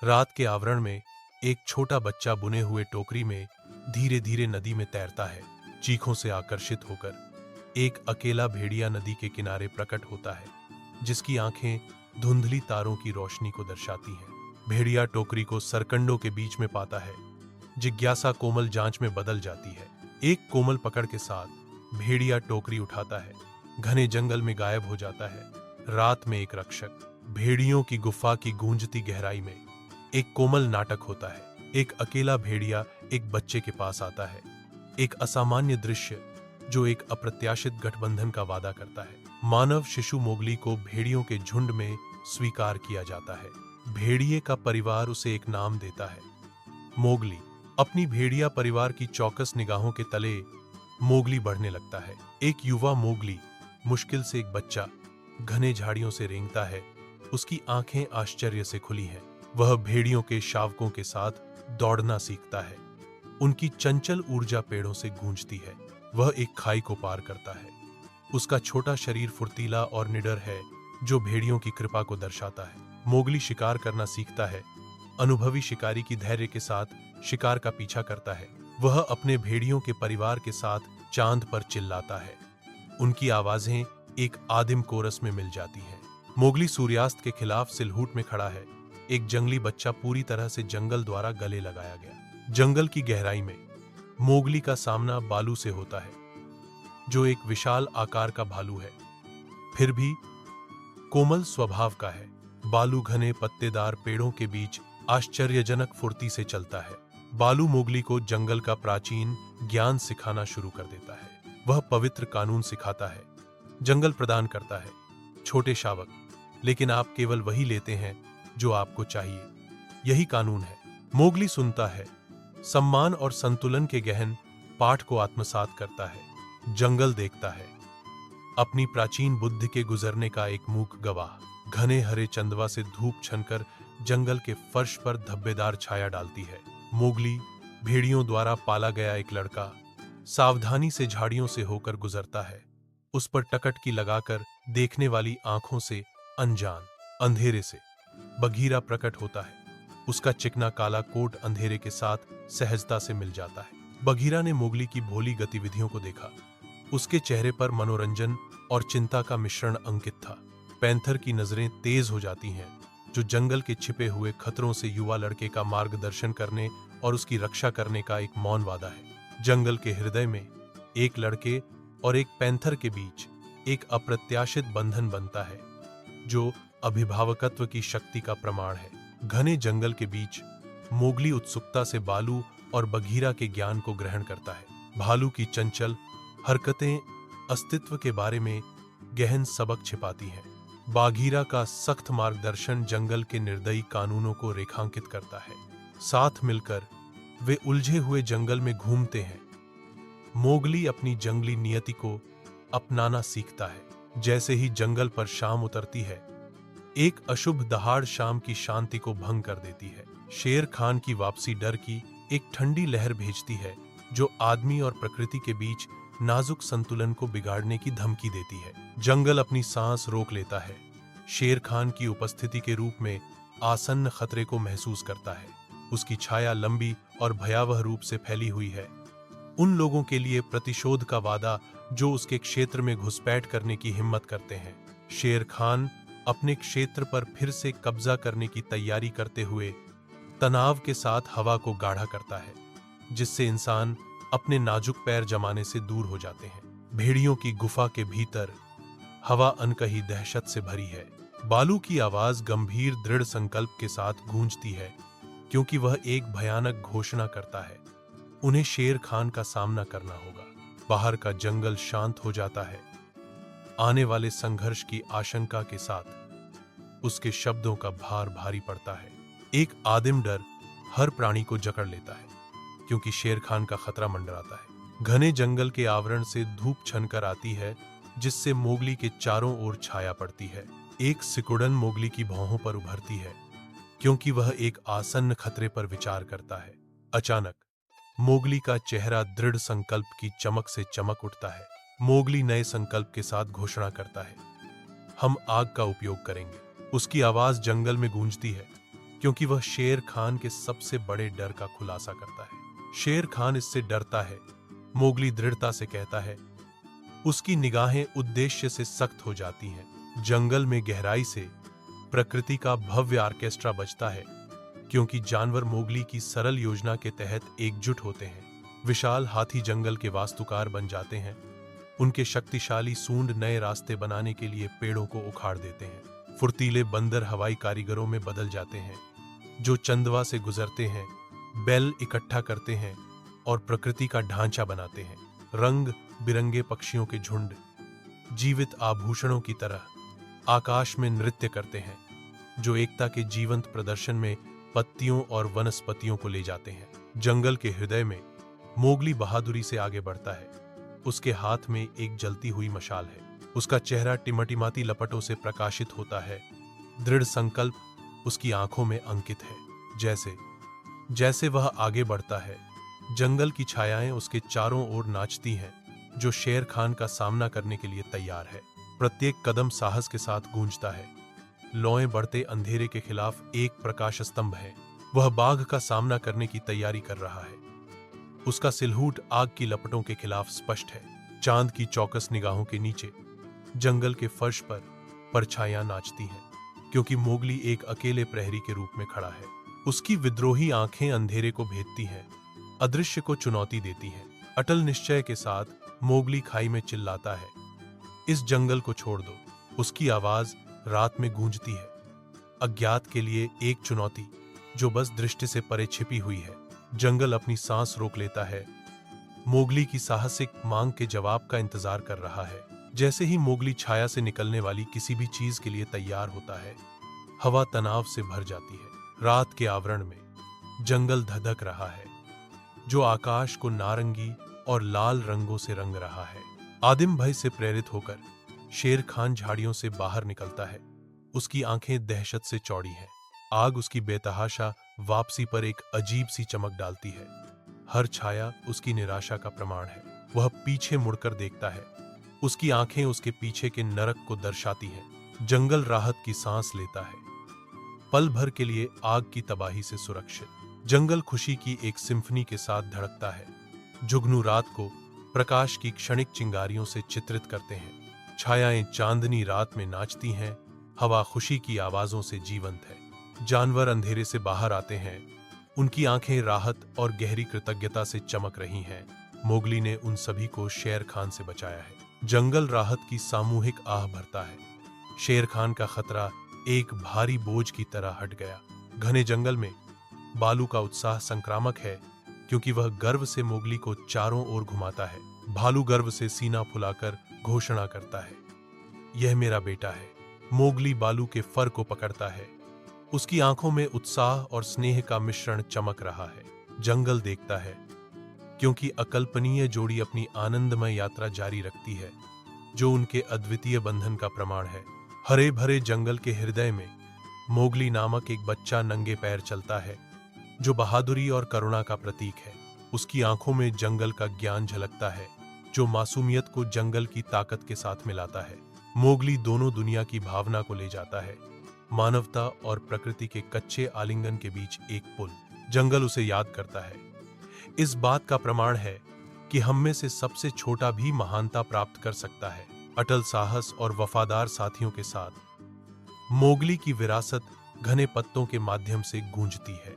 रात के आवरण में एक छोटा बच्चा बुने हुए टोकरी में धीरे धीरे नदी में तैरता है। चीखों से आकर्षित होकर एक अकेला भेड़िया नदी के किनारे प्रकट होता है, जिसकी आंखें धुंधली तारों की रोशनी को दर्शाती हैं। भेड़िया टोकरी को सरकंडों के बीच में पाता है। जिज्ञासा कोमल जांच में बदल जाती है। एक कोमल पकड़ के साथ भेड़िया टोकरी उठाता है, घने जंगल में गायब हो जाता है। रात में एक रक्षक, भेड़ियों की गुफा की गूंजती गहराई में एक कोमल नाटक होता है। एक अकेला भेड़िया एक बच्चे के पास आता है। एक असामान्य दृश्य जो एक अप्रत्याशित गठबंधन का वादा करता है। मानव शिशु मोगली को भेड़ियों के झुंड में स्वीकार किया जाता है। भेड़िए का परिवार उसे एक नाम देता है, मोगली। अपनी भेड़िया परिवार की चौकस निगाहों के तले मोगली बढ़ने लगता है। एक युवा मोगली, मुश्किल से एक बच्चा, घने झाड़ियों से रेंगता है। उसकी आंखें आश्चर्य से खुली हैं। वह भेड़ियों के शावकों के साथ दौड़ना सीखता है। उनकी चंचल ऊर्जा पेड़ों से गूंजती है। वह एक खाई को पार करता है। उसका छोटा शरीर फुर्तीला और निडर है, जो भेड़ियों की कृपा को दर्शाता है। मोगली शिकार करना सीखता है। अनुभवी शिकारी की धैर्य के साथ शिकार का पीछा करता है। वह अपने भेड़ियों के परिवार के साथ चांद पर चिल्लाता है। उनकी आवाजें एक आदिम कोरस में मिल जाती हैं। मोगली सूर्यास्त के खिलाफ सिलहूट में खड़ा है। एक जंगली बच्चा पूरी तरह से जंगल द्वारा गले लगाया गया। जंगल की गहराई में मोगली का सामना बालू से होता है, जो एक विशाल आकार का भालू है, फिर भी कोमल स्वभाव का है। बालू घने पत्तेदार पेड़ों के बीच आश्चर्यजनक फुर्ती से चलता है। बालू मोगली को जंगल का प्राचीन ज्ञान सिखाना शुरू कर देता है। वह पवित्र कानून सिखाता है। जंगल प्रदान करता है छोटे शावक, लेकिन आप केवल वही लेते हैं जो आपको चाहिए। यही कानून है। मोगली सुनता है, सम्मान और संतुलन के गहन पाठ को आत्मसात करता है। जंगल देखता है, अपनी प्राचीन बुद्धि के गुजरने का एक मूक गवाह। घने हरे चंदवा से धूप छनकर जंगल के फर्श पर धब्बेदार छाया डालती है। मोगली, भेड़ियों द्वारा पाला गया एक लड़का, सावधानी से झाड़ियों से होकर गुजरता है। उस पर टकटकी लगाकर देखने वाली आंखों से अनजान। अंधेरे से बघीरा प्रकट होता है। उसका चिकना काला कोट अंधेरे के साथ सहजता से मिल जाता है। बघीरा ने मोगली की भोली गतिविधियों को देखा। उसके चेहरे पर मनोरंजन और चिंता का मिश्रण अंकित था। पैंथर की नजरें तेज हो जाती हैं, जो जंगल के छिपे हुए खतरों से युवा लड़के का मार्गदर्शन करने और उसकी रक्षा करने का एक मौन वादा है। जंगल के हृदय में एक लड़के और एक पैंथर के बीच एक अप्रत्याशित बंधन बनता है, जो अभिभावकत्व की शक्ति का प्रमाण है। घने जंगल के बीच मोगली उत्सुकता से बालू और बघीरा के ज्ञान को ग्रहण करता है। भालू की चंचल हरकतें अस्तित्व के बारे में गहन सबक छिपाती हैं। बाघीरा का सख्त मार्गदर्शन जंगल के निर्दयी कानूनों को रेखांकित करता है। साथ मिलकर वे उलझे हुए जंगल में घूमते हैं। मोगली अपनी जंगली नियति को अपनाना सीखता है। जैसे ही जंगल पर शाम उतरती है, एक अशुभ दहाड़ शाम की शांति को भंग कर देती है। शेर खान की वापसी डर की एक ठंडी लहर भेजती है, जो आदमी और प्रकृति के बीच नाजुक संतुलन को बिगाड़ने की धमकी देती है। जंगल अपनी सांस रोक लेता है। शेर खान की उपस्थिति के रूप में आसन्न खतरे को महसूस करता है। उसकी छाया लंबी और भयावह रूप से फैली हुई है। उन लोगों के लिए प्रतिशोध का वादा जो उसके क्षेत्र में घुसपैठ करने की हिम्मत करते हैं। शेर खान अपने क्षेत्र पर फिर से कब्जा करने की तैयारी करते हुए तनाव के साथ हवा को गाढ़ा करता है, जिससे इंसान अपने नाजुक पैर जमाने से दूर हो जाते हैं। भेड़ियों की गुफा के भीतर हवा अनकही दहशत से भरी है। बालू की आवाज गंभीर दृढ़ संकल्प के साथ गूंजती है, क्योंकि वह एक भयानक घोषणा करता है। उन्हें शेर खान का सामना करना होगा। बाहर का जंगल शांत हो जाता है, आने वाले संघर्ष की आशंका के साथ उसके शब्दों का भार भारी पड़ता है। एक आदिम डर हर प्राणी को जकड़ लेता है, क्योंकि शेर खान का खतरा मंडराता है। घने जंगल के आवरण से धूप छनकर आती है, जिससे मोगली के चारों ओर छाया पड़ती है। एक सिकुड़न मोगली की भौहों पर उभरती है, क्योंकि वह एक आसन्न खतरे पर विचार करता है। अचानक मोगली का चेहरा दृढ़ संकल्प की चमक से चमक उठता है। मोगली नए संकल्प के साथ घोषणा करता है, हम आग का उपयोग करेंगे। उसकी आवाज जंगल में गूंजती है, क्योंकि वह शेर खान के सबसे बड़े डर का खुलासा करता है। शेर खान इससे डरता है, मोगली दृढ़ता से कहता है। उसकी निगाहें उद्देश्य से सख्त हो जाती हैं। जंगल में गहराई से प्रकृति का भव्य ऑर्केस्ट्रा बजता है, क्योंकि जानवर मोगली की सरल योजना के तहत एकजुट होते हैं। विशाल हाथी जंगल के वास्तुकार बन जाते हैं। उनके शक्तिशाली सूंड नए रास्ते बनाने के लिए पेड़ों को उखाड़ देते हैं। फुर्तीले बंदर हवाई कारीगरों में बदल जाते हैं, जो चंदवा से गुजरते हैं, बैल इकट्ठा करते हैं और प्रकृति का ढांचा बनाते हैं। रंग बिरंगे पक्षियों के झुंड जीवित आभूषणों की तरह आकाश में नृत्य करते हैं, जो एकता के जीवंत प्रदर्शन में पत्तियों और वनस्पतियों को ले जाते हैं। जंगल के हृदय में मोगली बहादुरी से आगे बढ़ता है। उसके हाथ में एक जलती हुई मशाल है। उसका चेहरा टिमटिमाती लपटों से प्रकाशित होता है। दृढ़ संकल्प उसकी आंखों में अंकित है। जैसे जैसे वह आगे बढ़ता है, जंगल की छायाएं उसके चारों ओर नाचती हैं, जो शेर खान का सामना करने के लिए तैयार है। प्रत्येक कदम साहस के साथ गूंजता है। लौएं बढ़ते अंधेरे के खिलाफ एक प्रकाश स्तंभ है। वह बाघ का सामना करने की तैयारी कर रहा है। उसका सिलहूट आग की लपटों के खिलाफ स्पष्ट है। चांद की चौकस निगाहों के नीचे जंगल के फर्श पर परछाइयां नाचती हैं, क्योंकि मोगली एक अकेले प्रहरी के रूप में खड़ा है। उसकी विद्रोही आंखें अंधेरे को भेदती हैं, अदृश्य को चुनौती देती हैं। अटल निश्चय के साथ मोगली खाई में चिल्लाता है, इस जंगल को छोड़ दो। उसकी आवाज रात में गूंजती है, अज्ञात के लिए एक चुनौती जो बस दृष्टि से परे छिपी हुई है। जंगल अपनी सांस रोक लेता है। मोगली की साहसिक मांग के जवाब का इंतजार कर रहा है। जैसे ही मोगली छाया से निकलने वाली किसी भी चीज के लिए तैयार होता है, हवा तनाव से भर जाती है। रात के आवरण में जंगल धधक रहा है, जो आकाश को नारंगी और लाल रंगों से रंग रहा है। आदिम भय से प्रेरित होकर शेर खान झाड़ियों से बाहर निकलता है। उसकी आंखें दहशत से चौड़ी हैं। आग उसकी बेतहाशा वापसी पर एक अजीब सी चमक डालती है। हर छाया उसकी निराशा का प्रमाण है। वह पीछे मुड़कर देखता है। उसकी आंखें उसके पीछे के नरक को दर्शाती हैं। जंगल राहत की सांस लेता है, पल भर के लिए आग की तबाही से सुरक्षित। जंगल खुशी की एक सिम्फनी के साथ धड़कता है। जुगनू रात को प्रकाश की क्षणिक चिंगारियों से चित्रित करते हैं। छायाएं चांदनी रात में नाचती हैं। हवा खुशी की आवाजों से जीवंत है। जानवर अंधेरे से बाहर आते हैं। उनकी आंखें राहत और गहरी कृतज्ञता से चमक रही हैं। मोगली ने उन सभी को शेर खान से बचाया है। जंगल राहत की सामूहिक आह भरता है। शेर खान का खतरा एक भारी बोझ की तरह हट गया। घने जंगल में बालू का उत्साह संक्रामक है, क्योंकि वह गर्व से मोगली को चारों ओर घुमाता है। भालू गर्व से सीना फुलाकर घोषणा करता है, यह मेरा बेटा है। मोगली बालू के फर को पकड़ता है। उसकी आंखों में उत्साह और स्नेह का मिश्रण चमक रहा है। जंगल देखता है, क्योंकि अकल्पनीय जोड़ी अपनी आनंदमय यात्रा जारी रखती है, जो उनके अद्वितीय बंधन का प्रमाण है। हरे भरे जंगल के हृदय में मोगली नामक एक बच्चा नंगे पैर चलता है, जो बहादुरी और करुणा का प्रतीक है। उसकी आंखों में जंगल का ज्ञान झलकता है, जो मासूमियत को जंगल की ताकत के साथ मिलाता है। मोगली दोनों दुनिया की भावना को ले जाता है, मानवता और प्रकृति के कच्चे आलिंगन के बीच एक पुल। जंगल उसे याद करता है। इस बात का प्रमाण है कि हम में से सबसे छोटा भी महानता प्राप्त कर सकता है। अटल साहस और वफादार साथियों के साथ मोगली की विरासत घने पत्तों के माध्यम से गूंजती है।